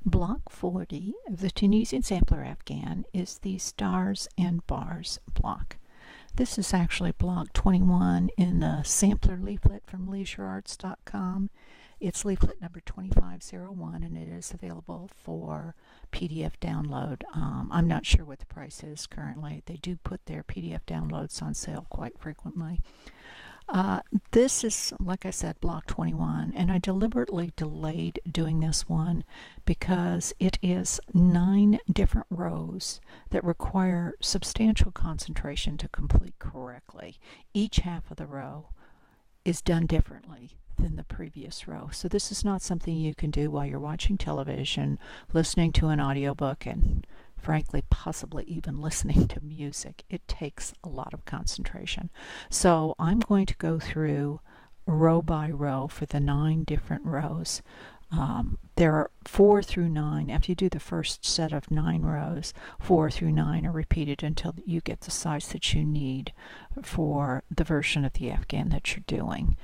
Block 40 of the Tunisian Sampler Afghan is the Stars and Bars block. This is actually block 21 in the sampler leaflet from leisurearts.com. It's leaflet number 2501 and it is available for PDF download. I'm not sure what the price is currently. They do put their PDF downloads on sale quite frequently. This is, like I said, block 21, and I deliberately delayed doing this one because it is 9 different rows that require substantial concentration to complete correctly. Each half of the row is done differently than the previous row. So this is not something you can do while you're watching television, listening to an audiobook, and frankly, possibly even listening to music. It takes a lot of concentration. So I'm going to go through row by row for the 9 different rows. There are 4 through 9. After you do the first set of 9 rows, 4 through 9 are repeated until you get the size that you need for the version of the Afghan that you're doing.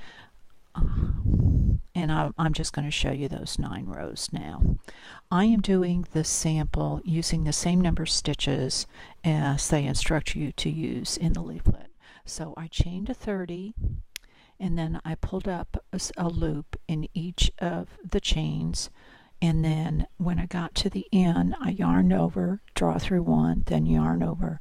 And I'm just going to show you those 9 rows now. I am doing the sample using the same number of stitches as they instruct you to use in the leaflet. So I chained a 30 and then I pulled up a loop in each of the chains, and then when I got to the end I yarned over, draw through 1, then yarn over,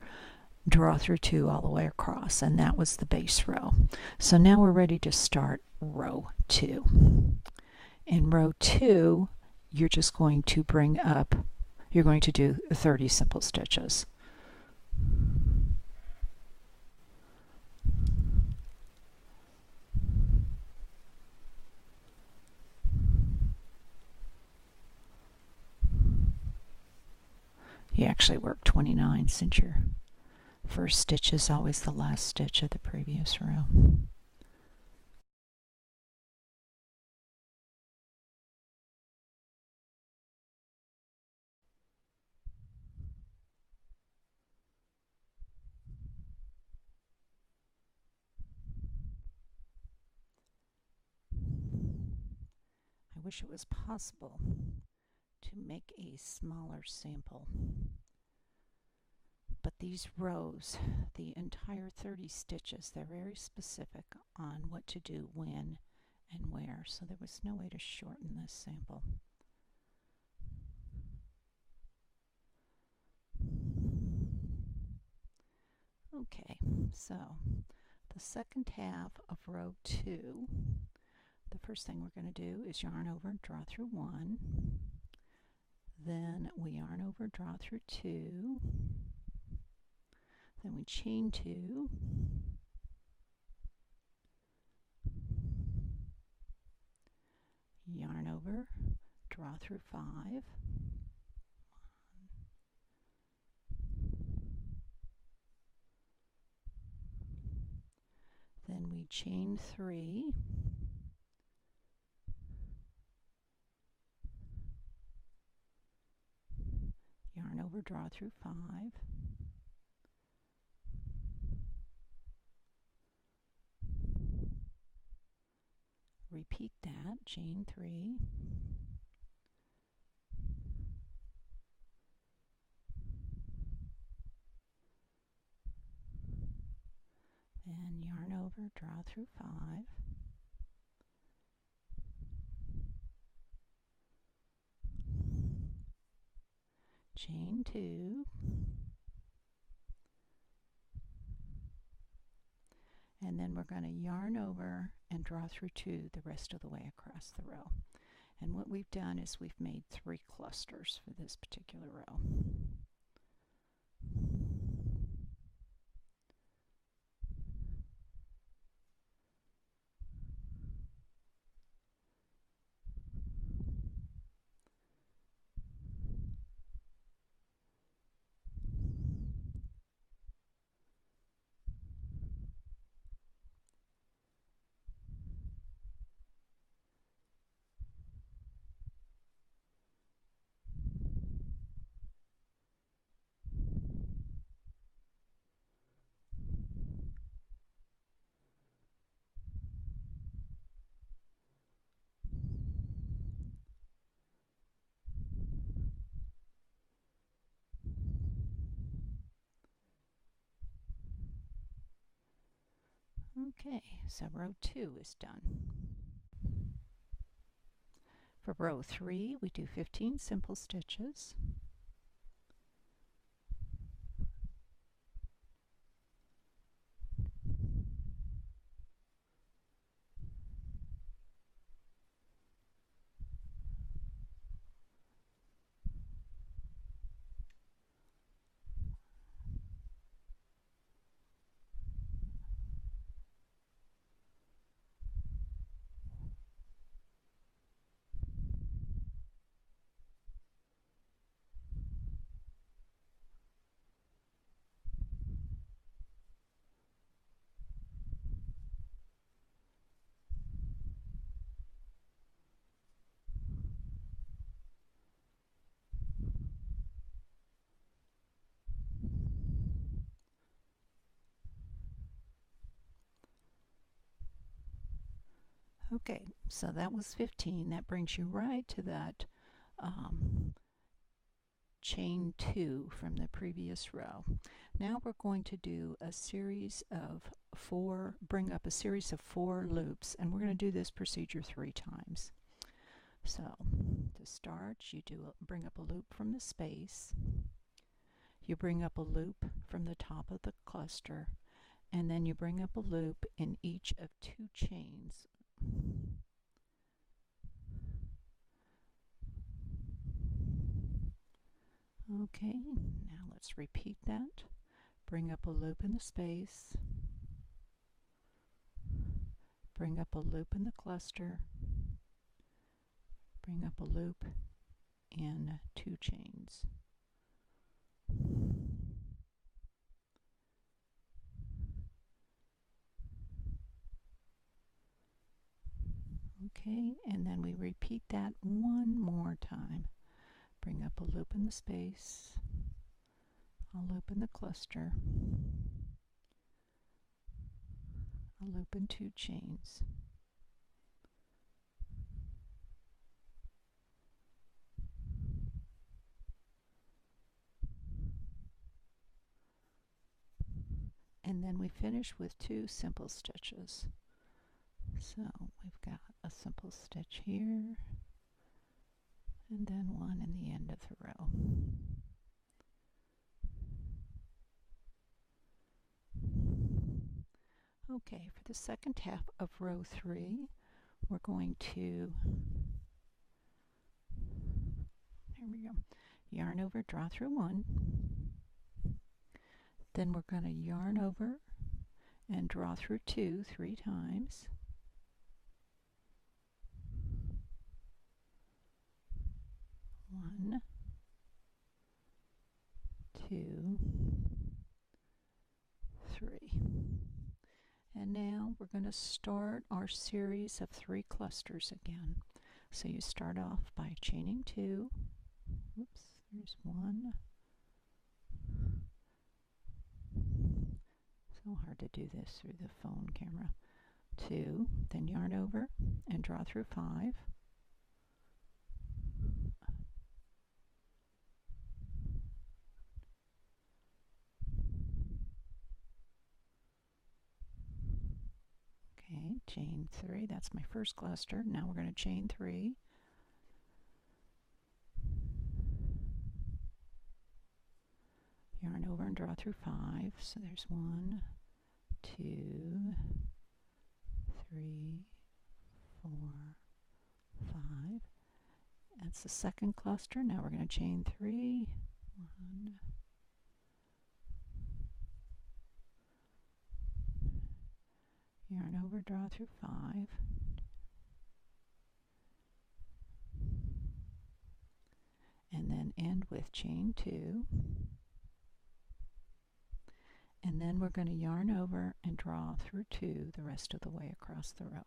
draw through 2 all the way across, and that was the base row. So now we're ready to start row 2. In row 2 you're just going to bring up, you're going to do 30 simple stitches. You actually work 29 since your first stitch is always the last stitch of the previous row. I wish it was possible to make a smaller sample. But these rows, the entire 30 stitches, they're very specific on what to do when and where, so there was no way to shorten this sample. Okay, so the second half of row 2, the first thing we're going to do is yarn over and draw through 1. Then we yarn over, draw through 2. Then we chain 2. Yarn over, draw through 5. Then we chain 3. Yarn over, draw through 5. Repeat that, chain 3. Then yarn over, draw through 5. Chain 2. And then we're going to yarn over and draw through 2 the rest of the way across the row. And what we've done is we've made 3 clusters for this particular row. Okay, so row 2 is done. For row 3, we do 15 simple stitches. Okay, so that was 15. That brings you right to that chain 2 from the previous row. Now we're going to do a series of 4, bring up a series of 4 loops, and we're going to do this procedure 3 times. So to start, you bring up a loop from the space, you bring up a loop from the top of the cluster, and then you bring up a loop in each of 2 chains. Okay, now let's repeat that. Bring up a loop in the space, bring up a loop in the cluster, bring up a loop in 2 chains. Okay, and then we repeat that one more time. Bring up a loop in the space, a loop in the cluster, a loop in 2 chains. And then we finish with 2 simple stitches. So we've got a simple stitch here, and then one in the end of the row. Okay, for the second half of row 3, we're going to, there we go, yarn over, draw through 1, then we're going to yarn over and draw through 2 3 times, one, 2, 3. And now we're going to start our series of 3 clusters again. So you start off by chaining 2. Oops, there's 1. So hard to do this through the phone camera. 2, then yarn over and draw through 5. Okay, chain 3, that's my first cluster. Now we're going to chain 3. Yarn over and draw through 5. So there's 1, 2, 3, 4, 5. That's the second cluster. Now we're going to chain 3. 1, yarn over, draw through 5. And then end with chain 2. And then we're going to yarn over and draw through 2 the rest of the way across the row.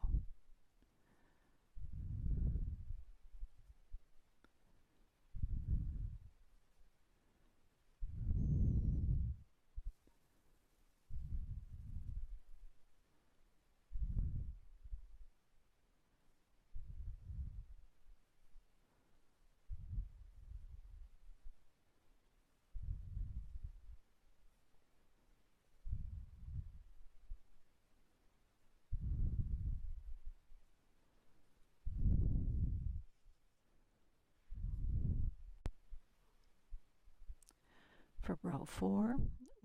For row 4,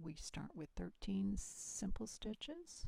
we start with 13 simple stitches.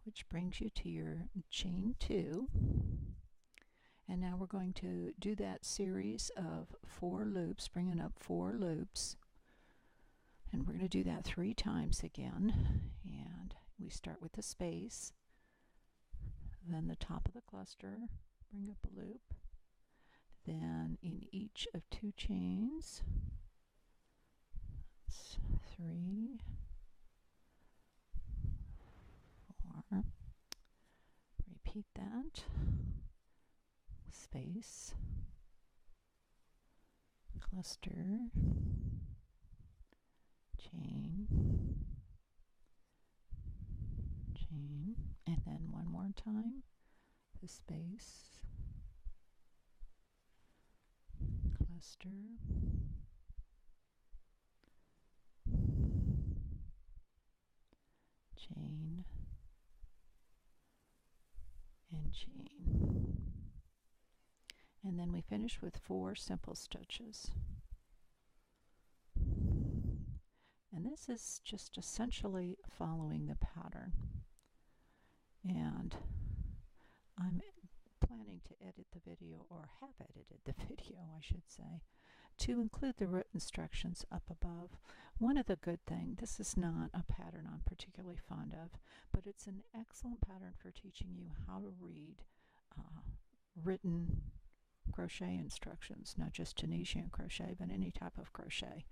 Which brings you to your chain 2. And now we're going to do that series of 4 loops, bringing up 4 loops. And we're going to do that 3 times again. And we start with the space, then the top of the cluster, bring up a loop. Then in each of 2 chains, that's 3, 4, repeat that, space, cluster, chain, chain, and then one more time, the space, cluster, chain, and chain. And then we finish with 4 simple stitches. And this is just essentially following the pattern. And I'm planning to edit the video, or have edited the video, I should say, to include the root instructions up above. One of the good things, this is not a pattern I'm particularly fond of, but it's an excellent pattern for teaching you how to read written crochet instructions, not just Tunisian crochet, but any type of crochet.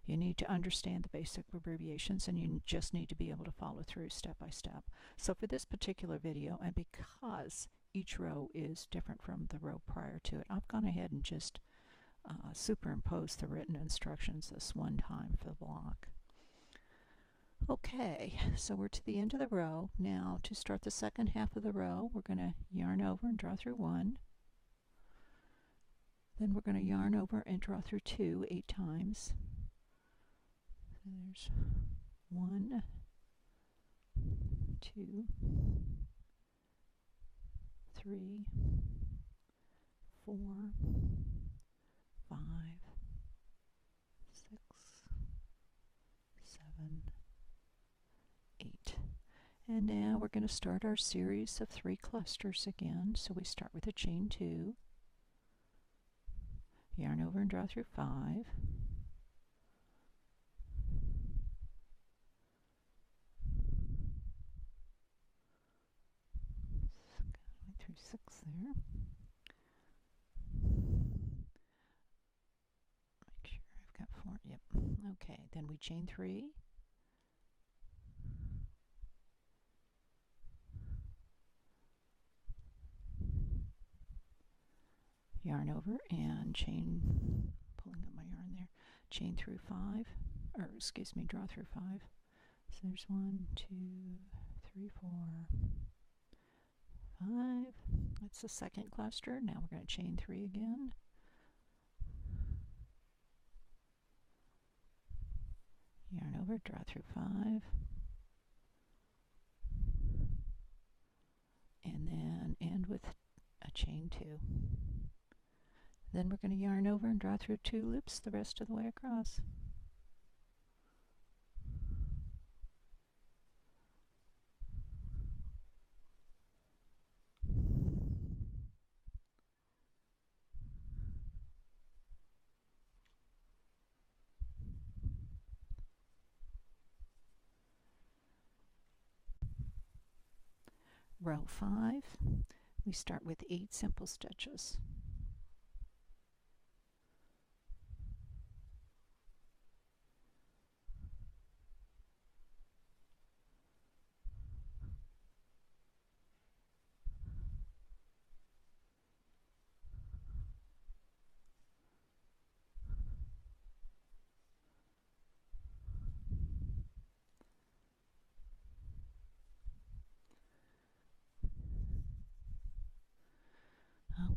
You need to understand the basic abbreviations, and you just need to be able to follow through step by step. So for this particular video, and because each row is different from the row prior to it, I've gone ahead and just superimposed the written instructions this one time for the block. Okay, so we're to the end of the row. Now to start the second half of the row, we're going to yarn over and draw through 1. Then we're going to yarn over and draw through 2 8 times. So there's 1, 2, 3, 4, 5, 6, 7, 8. And now we're going to start our series of 3 clusters again. So we start with a chain 2. Yarn over and draw through 5. Going through 6 there. Make sure I've got 4. Yep. Okay, then we chain 3. Yarn over and chain, pulling up my yarn there, chain through 5, or excuse me, draw through 5. So there's 1, 2, 3, 4, 5. That's the second cluster. Now we're going to chain 3 again. Yarn over, draw through 5. And then end with a chain 2. Then we're going to yarn over and draw through 2 loops the rest of the way across. Row 5, we start with 8 simple stitches.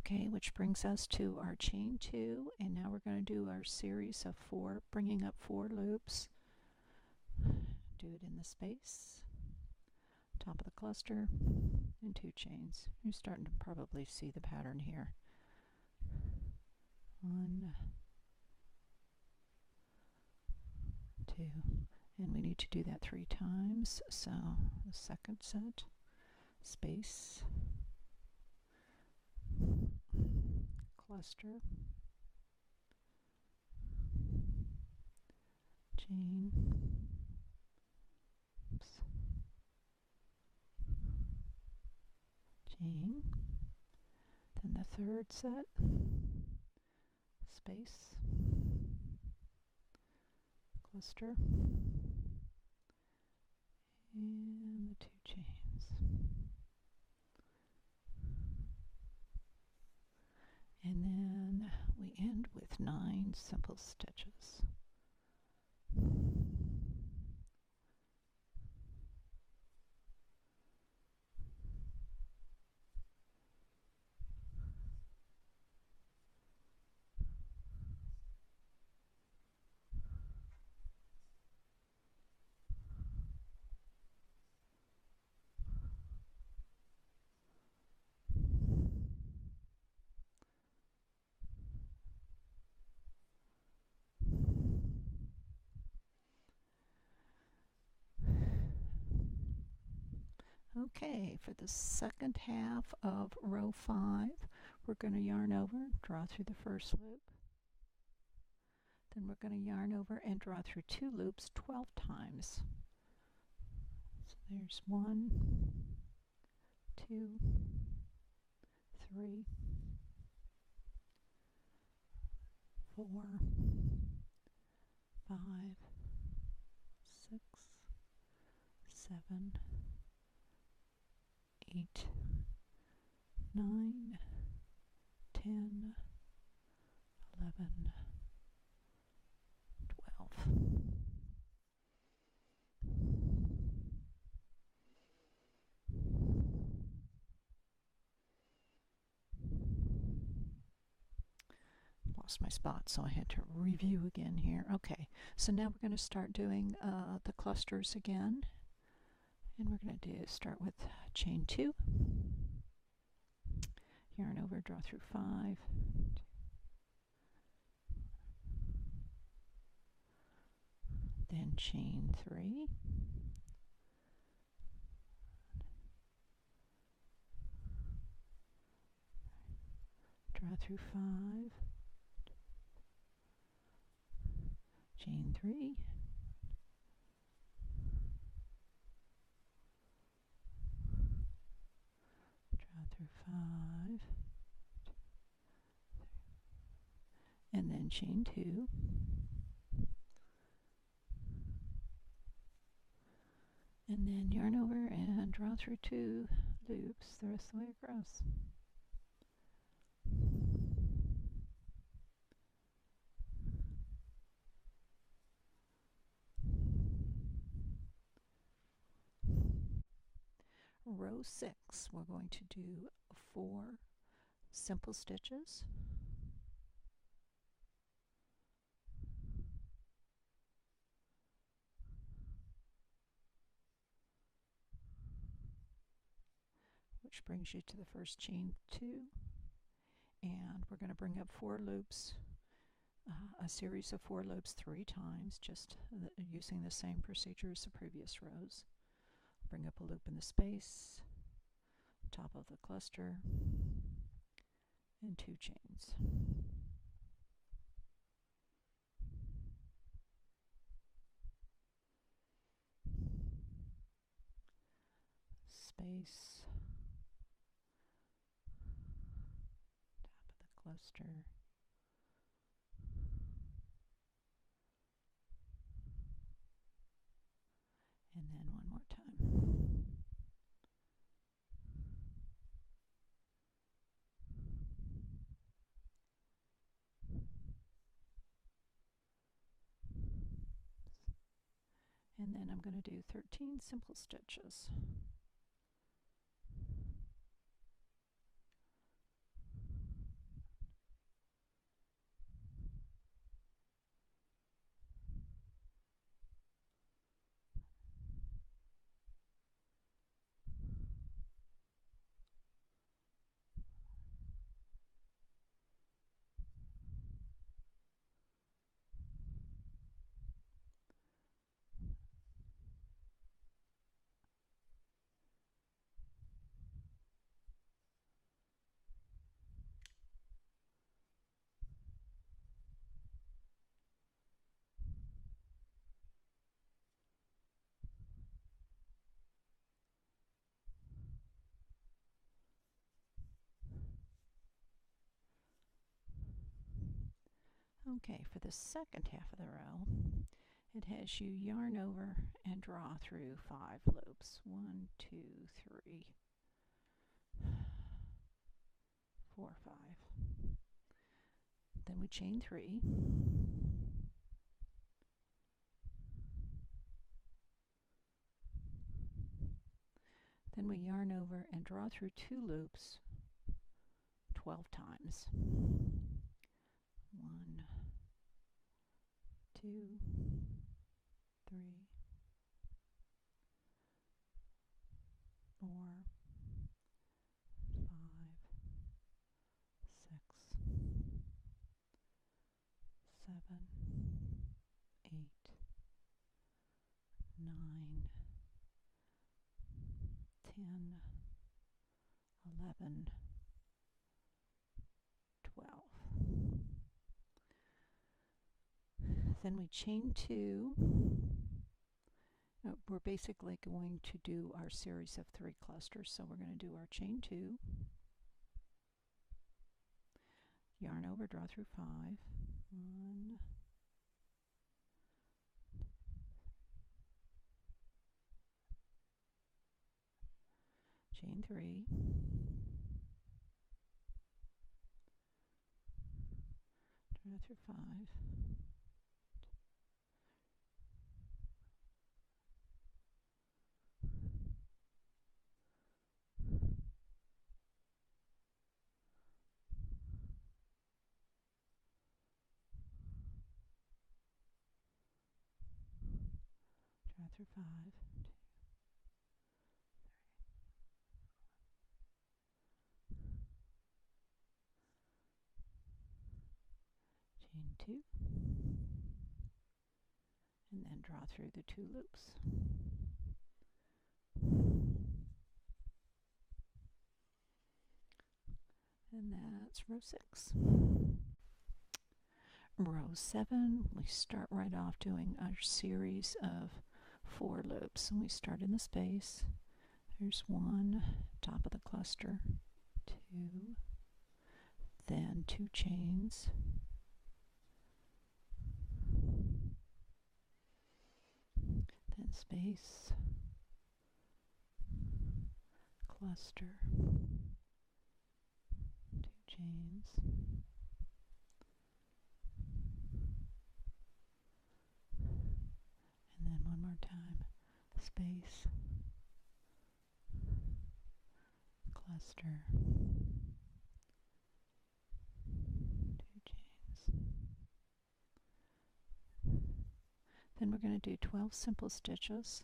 Okay, which brings us to our chain 2, and now we're going to do our series of 4, bringing up 4 loops. Do it in the space, top of the cluster, and 2 chains. You're starting to probably see the pattern here. 1, 2, and we need to do that 3 times. So the second set, space, cluster, chain, oops, chain, then the third set, space, cluster, and the 2 chains. And then we end with 9 simple stitches. Okay, for the second half of row 5, we're going to yarn over, draw through the first loop. Then we're going to yarn over and draw through 2 loops 12 times. So there's 1, 2, 3, 4, 5, 6, 7, 8, 9, 10, 11, 12. Lost my spot, so I had to review again here. Okay, so now we're going to start doing the clusters again. And we're going to start with chain 2, yarn over, draw through 5, then chain 3, draw through 5, chain 3, draw through 5, and then chain 2, and then yarn over and draw through 2 loops the rest of the way across. Row 6, we're going to do 4 simple stitches, which brings you to the first chain 2, and we're going to bring up 4 loops, a series of 4 loops 3 times, just using the same procedure as the previous rows. Bring up a loop in the space, top of the cluster, and 2 chains. Space, top of the cluster, and then one more time. And then I'm going to do 13 simple stitches. Okay, for the second half of the row, it has you yarn over and draw through 5 loops. 1, 2, 3, 4, 5. Then we chain 3. Then we yarn over and draw through 2 loops 12 times. 1, 2, 3, 4, 5, 6, 7, 8, 9, 10, 11, 12. Then we chain 2. We're basically going to do our series of 3 clusters, so we're going to do our chain 2, yarn over, draw through 5, 1, chain 3, draw through 5, draw through 5, 2, 3, chain 2, and then draw through the 2 loops. And that's row 6. Row 7, we start right off doing our series of 4 loops. And we start in the space. There's 1, top of the cluster, 2, then 2 chains, then space, cluster, 2 chains, and then one more time, space, cluster, 2 chains. Then we're going to do 12 simple stitches.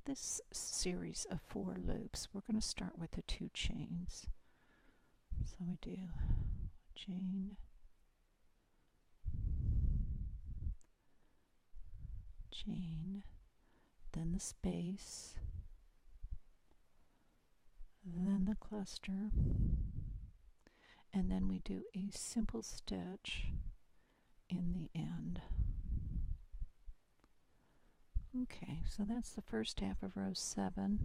This series of 4 loops, we're going to start with the 2 chains. So we do chain, chain, then the space, then the cluster, and then we do a simple stitch in the end. Okay, so that's the first half of row 7.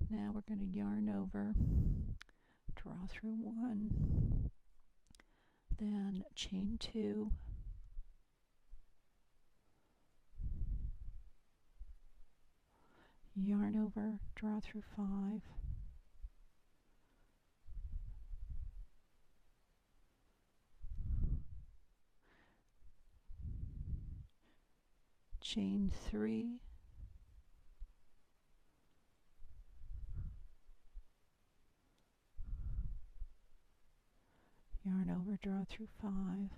Now we're going to yarn over, draw through 1, then chain 2, yarn over, draw through 5, chain 3, yarn over, draw through 5, 1,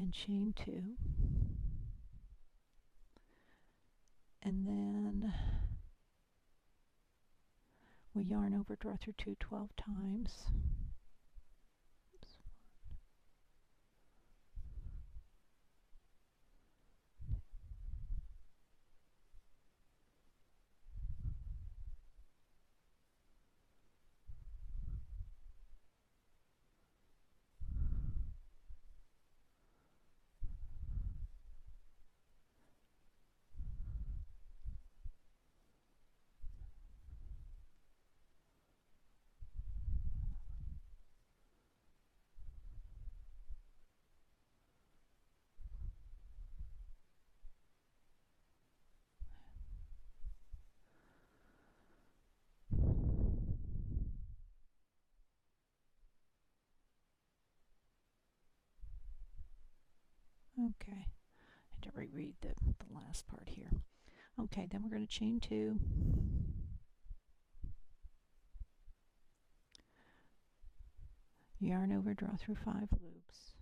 then chain 2, and then we yarn over, draw through 2 12 times. Oops. Okay, I had to reread the last part here. Okay, then we're going to chain 2, yarn over, draw through 5 loops,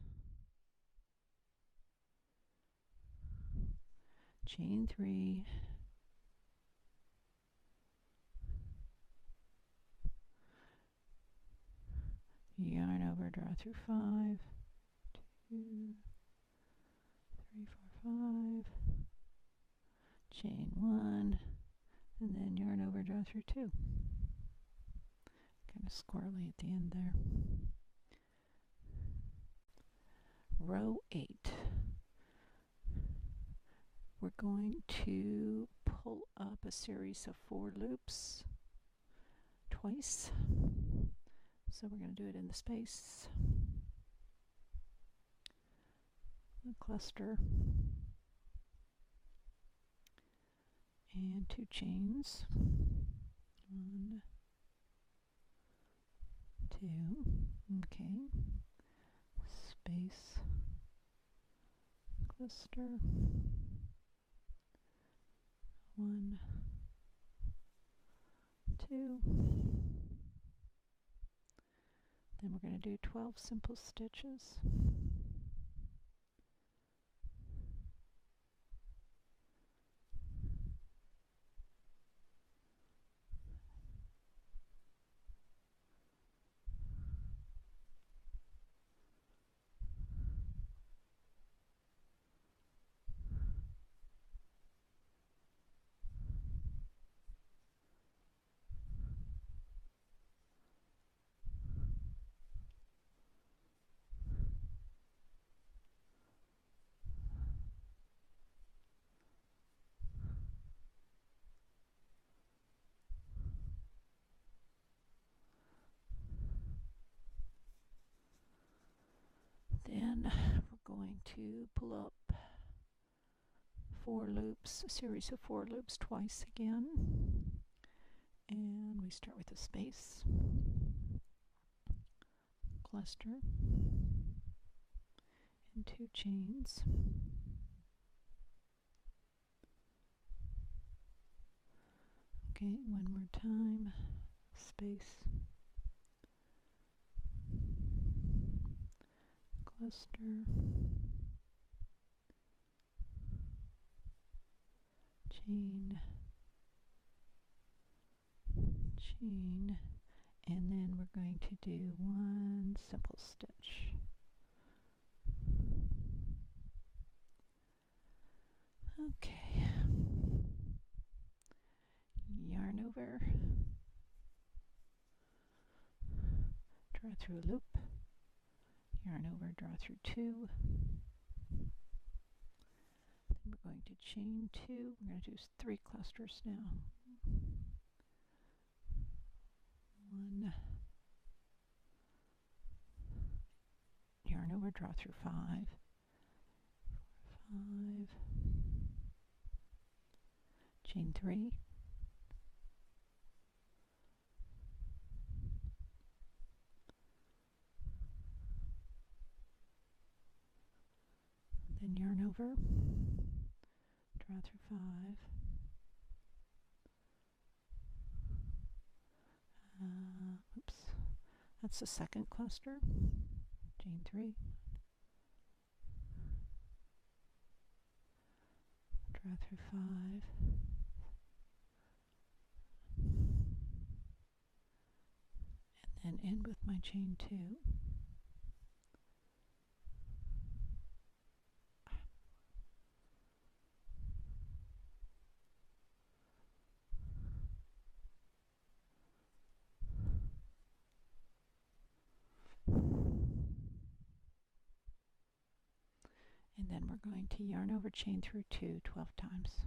chain 3, yarn over, draw through 5, 2, 3, 4, 5, chain 1, and then yarn over, draw through 2. Kind of squirrely at the end there. Row 8. We're going to pull up a series of 4 loops twice. So we're going to do it in the space, the cluster, and 2 chains. 1, 2, okay, space, cluster, 1, 2. Then we're going to do 12 simple stitches. Then we're going to pull up 4 loops, a series of 4 loops twice again. And we start with a space, cluster, and 2 chains. Okay, one more time, space, cluster, chain, chain, and then we're going to do 1 simple stitch. Okay, yarn over, draw through a loop, yarn over, draw through 2. Then we're going to chain 2. We're going to do 3 clusters now. 1, yarn over, draw through 5, 5, chain 3, then yarn over, draw through 5, oops, that's the second cluster, chain 3, draw through 5, and then end with my chain 2. And then we're going to yarn over, chain through 2 12 times.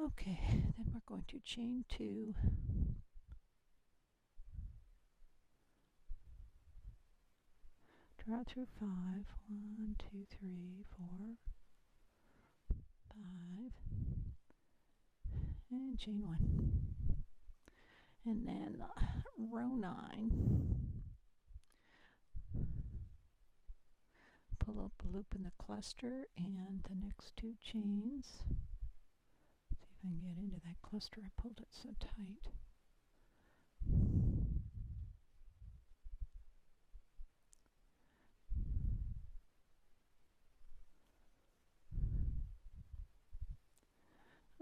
Okay, then we're going to chain 2, draw through 5, 1, 2, 3, 4, 5, and chain 1. And then row 9, pull up a loop in the cluster and the next 2 chains. See if I can get into that cluster. I pulled it so tight.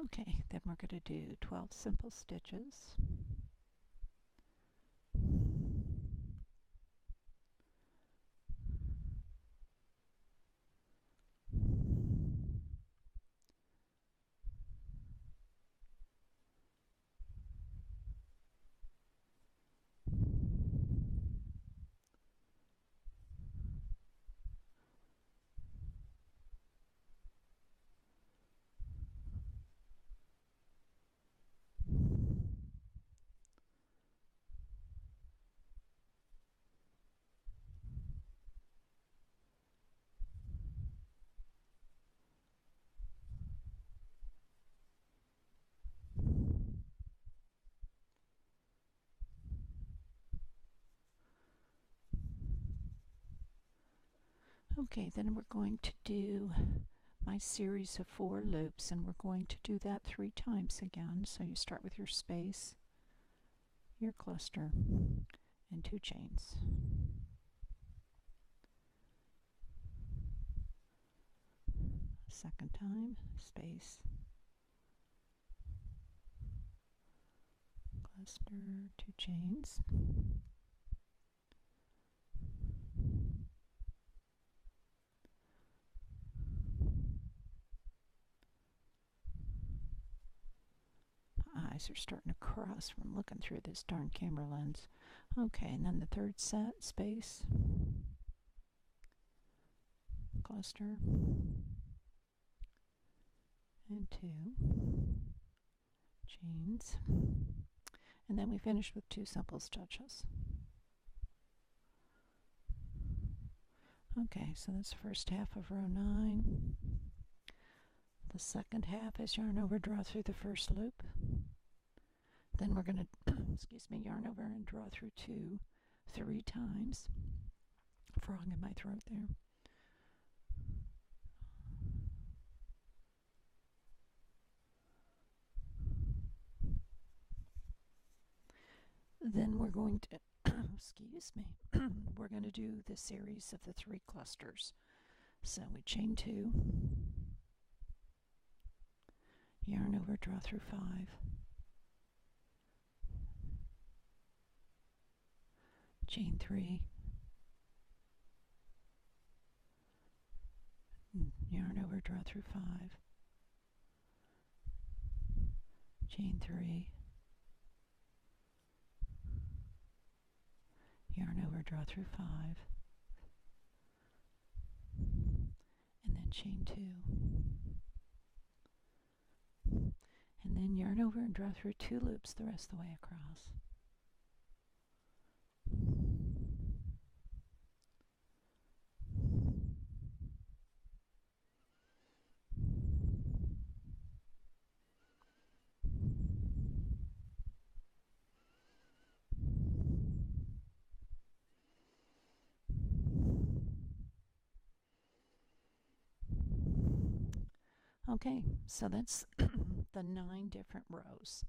Okay, then we're going to do 12 simple stitches. Okay, then we're going to do my series of 4 loops, and we're going to do that 3 times again. So you start with your space, your cluster, and 2 chains. Second time, space, cluster, 2 chains. My eyes are starting to cross from looking through this darn camera lens. Okay, and then the third set, space, cluster, and 2 chains. And then we finish with 2 simple stitches. Okay, so that's the first half of row 9. The second half is yarn over, draw through the first loop. Then we're going to, yarn over and draw through 2 3 times. Frog in my throat there. Then we're going to, we're going to do the series of the 3 clusters. So we chain 2, yarn over, draw through 5, chain 3, yarn over, draw through 5, chain 3, yarn over, draw through 5, and then chain 2, and then yarn over and draw through 2 loops the rest of the way across. Okay, so that's the 9 different rows.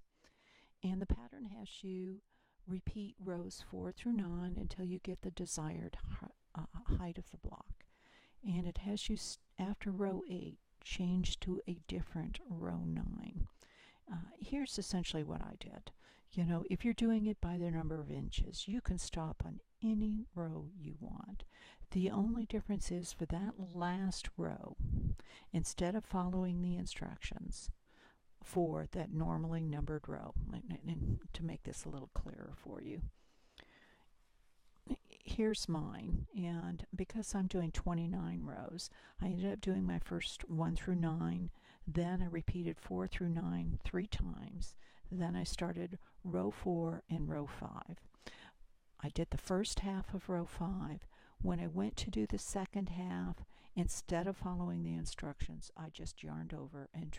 And the pattern has you repeat rows 4 through 9 until you get the desired height of the block. And it has you, after row 8, change to a different row 9. Here's essentially what I did. You know, if you're doing it by the number of inches, you can stop on any row you want. The only difference is for that last row, instead of following the instructions for that normally numbered row, and to make this a little clearer for you, here's mine, and because I'm doing 29 rows, I ended up doing my first 1 through 9, then I repeated 4 through 9 3 times, then I started row 4 and row 5. I did the first half of row 5. When I went to do the second half, instead of following the instructions, I just yarned over and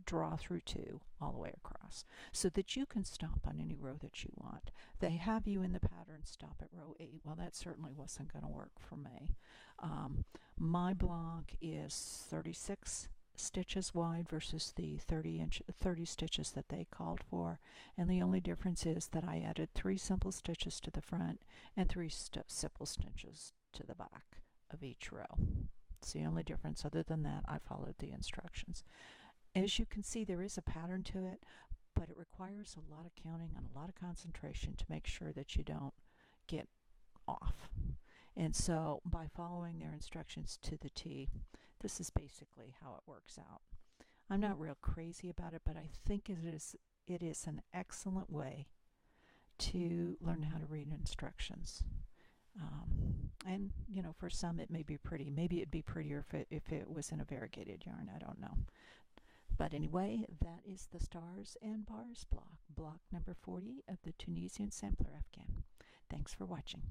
draw through 2 all the way across, so that you can stop on any row that you want. They have you in the pattern stop at row 8. Well, that certainly wasn't going to work for me. My block is 36 stitches wide versus the 30 stitches that they called for, and the only difference is that I added 3 simple stitches to the front and 3 simple stitches to the back of each row. It's the only difference. Other than that, I followed the instructions. As you can see, there is a pattern to it, but it requires a lot of counting and a lot of concentration to make sure that you don't get off. And so by following their instructions to the T, this is basically how it works out. I'm not real crazy about it, but I think it is an excellent way to learn how to read instructions. And you know, for some it may be pretty. Maybe it'd be prettier if it was in a variegated yarn. I don't know. But anyway, that is the Stars and Bars block number 40 of the Tunisian Sampler Afghan. Thanks for watching.